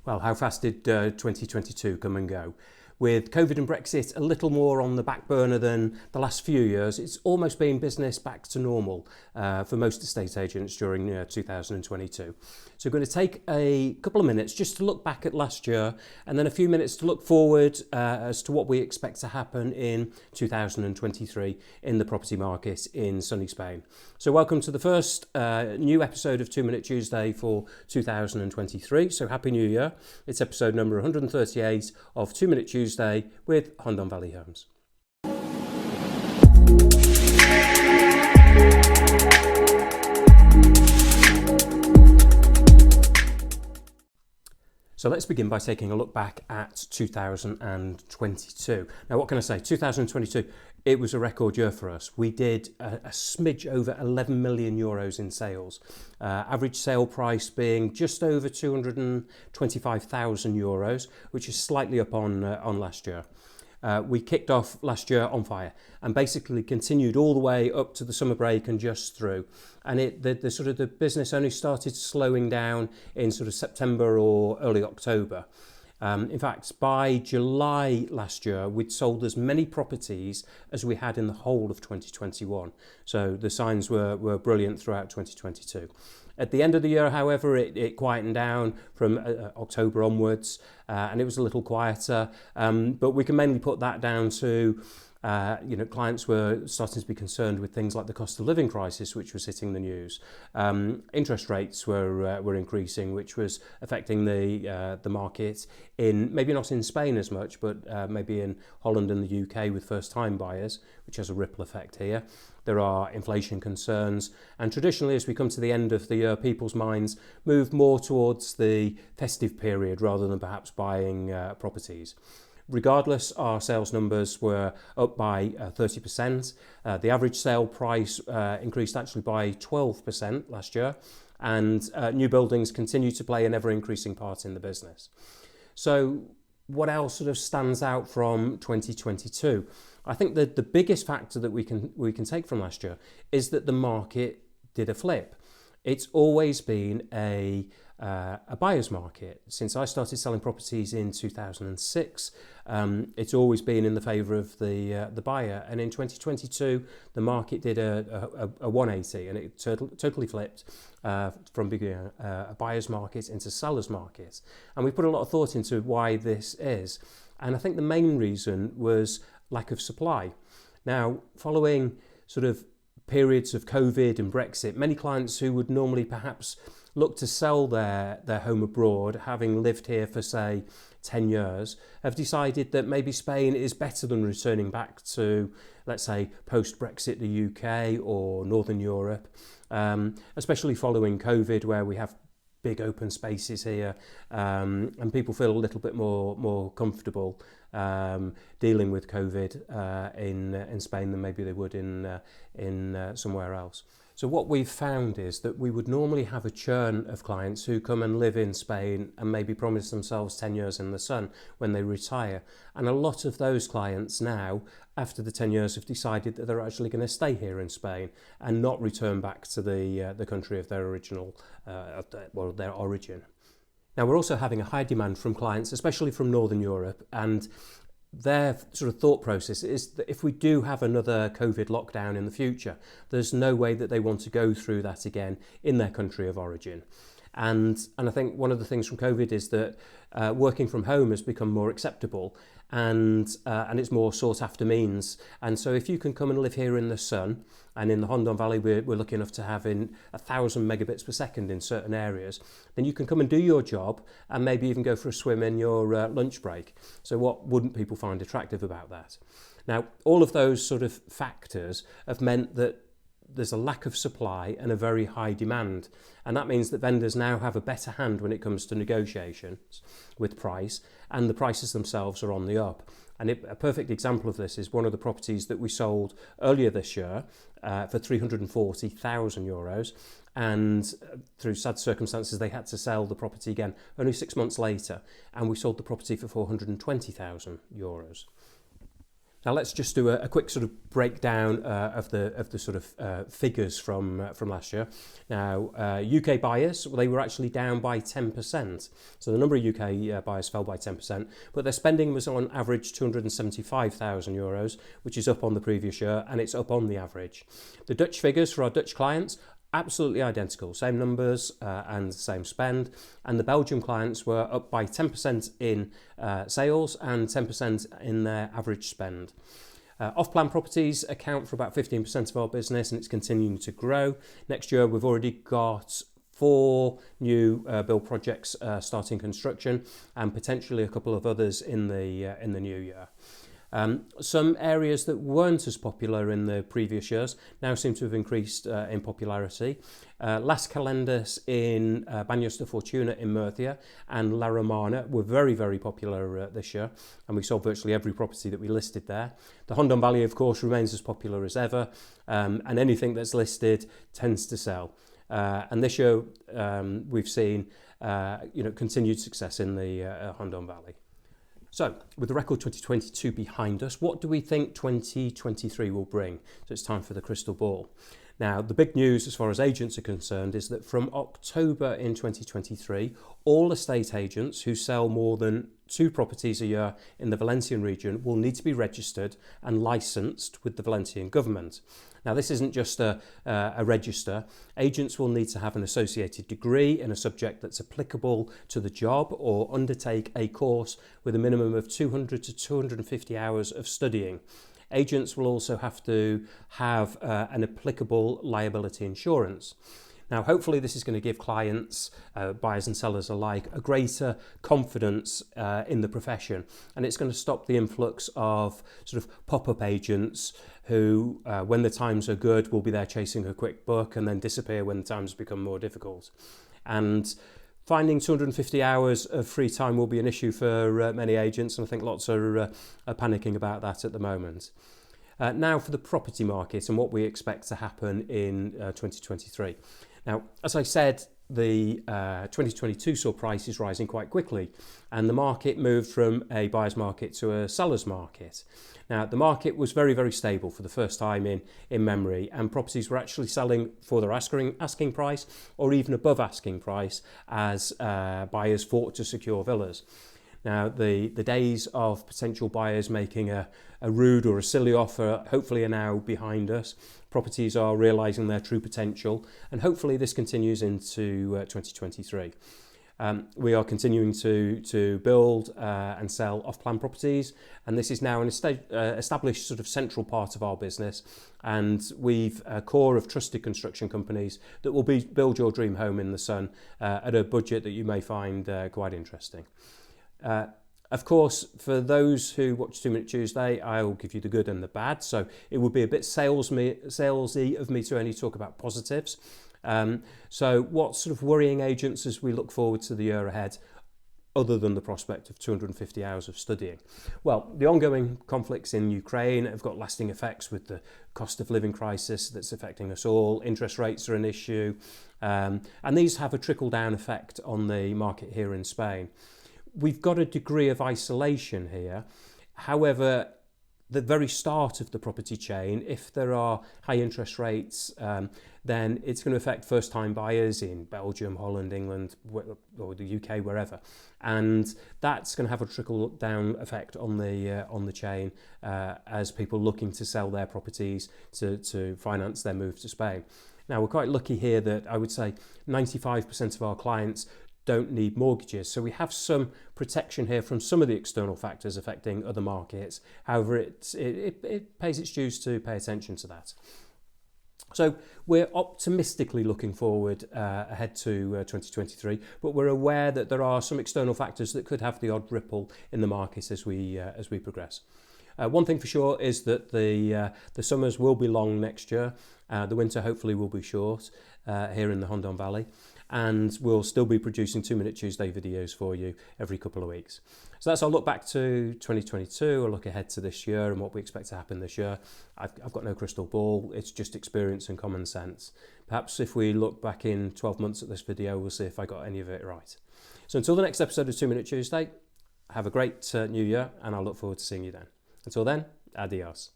Well, how fast did 2022 come and go? With COVID and Brexit a little more on the back burner than the last few years, it's almost been business back to normal for most estate agents during 2022. So we're going to take a couple of minutes just to look back at last year and then a few minutes to look forward as to what we expect to happen in 2023 in the property market in sunny Spain. So welcome to the first new episode of 2 Minute Tuesday for 2023. So Happy New Year. It's episode number 138 of 2 Minute Tuesday with Hondon Valley Homes. So let's begin by taking a look back at 2022. Now, what can I say? 2022, it was a record year for us. We did a smidge over 11 million euros in sales. Average sale price being just over 225,000 euros, which is slightly up on last year. We kicked off last year on fire and basically continued all the way up to the summer break and just through. And the business only started slowing down in sort of September or early October. In fact, by July last year, we'd sold as many properties as we had in the whole of 2021. So the signs were brilliant throughout 2022. At the end of the year, however, it quietened down from October onwards, and it was a little quieter. But we can mainly put that down to clients were starting to be concerned with things like the cost of living crisis, which was hitting the news. Interest rates were increasing, which was affecting the market in maybe not in Spain as much, but maybe in Holland and the UK with first-time buyers, which has a ripple effect here. There are inflation concerns, and traditionally, as we come to the end of the year, people's minds move more towards the festive period rather than perhaps buying properties. Regardless, our sales numbers were up by 30%. The average sale price increased actually by 12% last year, and new buildings continue to play an ever-increasing part in the business. So what else sort of stands out from 2022? I think that the biggest factor that we can take from last year is that the market did a flip. It's always been a buyer's market. Since I started selling properties in 2006, it's always been in the favour of the buyer. And in 2022, the market did a 180 and it totally flipped from being a buyer's market into seller's market. And we put a lot of thought into why this is. And I think the main reason was lack of supply. Now, following sort of periods of COVID and Brexit, many clients who would normally perhaps look to sell their home abroad, having lived here for, say, 10 years, have decided that maybe Spain is better than returning back to, let's say, post-Brexit, the UK or Northern Europe, especially following COVID, where we have big open spaces here, and people feel a little bit more comfortable dealing with COVID in Spain than maybe they would in somewhere else. So what we've found is that we would normally have a churn of clients who come and live in Spain and maybe promise themselves 10 years in the sun when they retire. And a lot of those clients now, after the 10 years, have decided that they're actually going to stay here in Spain and not return back to the country of their their origin. Now, we're also having a high demand from clients, especially from Northern Europe, and their sort of thought process is that if we do have another COVID lockdown in the future, there's no way that they want to go through that again in their country of origin. And I think one of the things from COVID is that working from home has become more acceptable and it's more sought after means. And so if you can come and live here in the sun, and in the Hondon Valley we're lucky enough to have in 1,000 megabits per second in certain areas, then you can come and do your job and maybe even go for a swim in your lunch break. So what wouldn't people find attractive about that? Now, all of those sort of factors have meant that there's a lack of supply and a very high demand. And that means that vendors now have a better hand when it comes to negotiations with price, and the prices themselves are on the up. And a perfect example of this is one of the properties that we sold earlier this year for 340,000 euros. And through sad circumstances, they had to sell the property again only 6 months later. And we sold the property for 420,000 euros. Now let's just do a quick sort of breakdown of the sort of figures from last year. Now UK buyers, they were actually down by 10%. So the number of UK buyers fell by 10%, but their spending was on average €275,000, which is up on the previous year, and it's up on the average. The Dutch figures for our Dutch clients, absolutely identical, same numbers and same spend, and the Belgium clients were up by 10% in sales and 10% in their average spend. Off-plan properties account for about 15% of our business, and it's continuing to grow. Next year we've already got 4 new build projects starting construction, and potentially a couple of others in the new year. Some areas that weren't as popular in the previous years now seem to have increased in popularity. Las Calendas in Baños de Fortuna in Murcia and La Romana were very, very popular this year, and we sold virtually every property that we listed there. The Hondon Valley, of course, remains as popular as ever, and anything that's listed tends to sell. And this year we've seen continued success in the Hondon Valley. So, with the record 2022 behind us, what do we think 2023 will bring? So it's time for the crystal ball. Now, the big news as far as agents are concerned is that from October in 2023, all estate agents who sell more than 2 properties a year in the Valencian region will need to be registered and licensed with the Valencian government. Now, this isn't just a register. Agents will need to have an associated degree in a subject that's applicable to the job or undertake a course with a minimum of 200 to 250 hours of studying. Agents will also have to have an applicable liability insurance. Now, hopefully this is going to give clients, buyers and sellers alike, a greater confidence in the profession, and it's going to stop the influx of sort of pop-up agents who, when the times are good, will be there chasing a quick buck and then disappear when the times become more difficult. And finding 250 hours of free time will be an issue for many agents, and I think lots are panicking about that at the moment. Now for the property market and what we expect to happen in 2023. Now, as I said, the 2022 saw prices rising quite quickly, and the market moved from a buyer's market to a seller's market. Now, the market was very, very stable for the first time in memory, and properties were actually selling for their asking price or even above asking price as buyers fought to secure villas. Now, the days of potential buyers making a rude or a silly offer hopefully are now behind us. Properties are realising their true potential, and hopefully this continues into 2023. We are continuing to build and sell off-plan properties, and this is now an established sort of central part of our business, and we've a core of trusted construction companies that will build your dream home in the sun at a budget that you may find quite interesting. Of course, for those who watch 2 Minute Tuesday, I'll give you the good and the bad. So it would be a bit salesy of me to only talk about positives. So what's sort of worrying agents as we look forward to the year ahead, other than the prospect of 250 hours of studying? Well, the ongoing conflicts in Ukraine have got lasting effects with the cost of living crisis that's affecting us all. Interest rates are an issue, and these have a trickle-down effect on the market here in Spain. We've got a degree of isolation here. However, the very start of the property chain, if there are high interest rates, then it's going to affect first-time buyers in Belgium, Holland, England, or the UK, wherever, and that's going to have a trickle-down effect on the chain as people looking to sell their properties to finance their move to Spain. Now, we're quite lucky here that I would say 95% of our clients don't need mortgages. So we have some protection here from some of the external factors affecting other markets. However, it pays its dues to pay attention to that. So we're optimistically looking forward ahead to 2023, but we're aware that there are some external factors that could have the odd ripple in the market as we progress. One thing for sure is that the summers will be long next year. The winter hopefully will be short here in the Hondon Valley, and we'll still be producing 2 Minute Tuesday videos for you every couple of weeks. So that's our look back to 2022, a look ahead to this year and what we expect to happen this year. I've got no crystal ball, it's just experience and common sense. Perhaps if we look back in 12 months at this video, we'll see if I got any of it right. So until the next episode of 2 Minute Tuesday, have a great new year, and I'll look forward to seeing you then. Until then, Adios.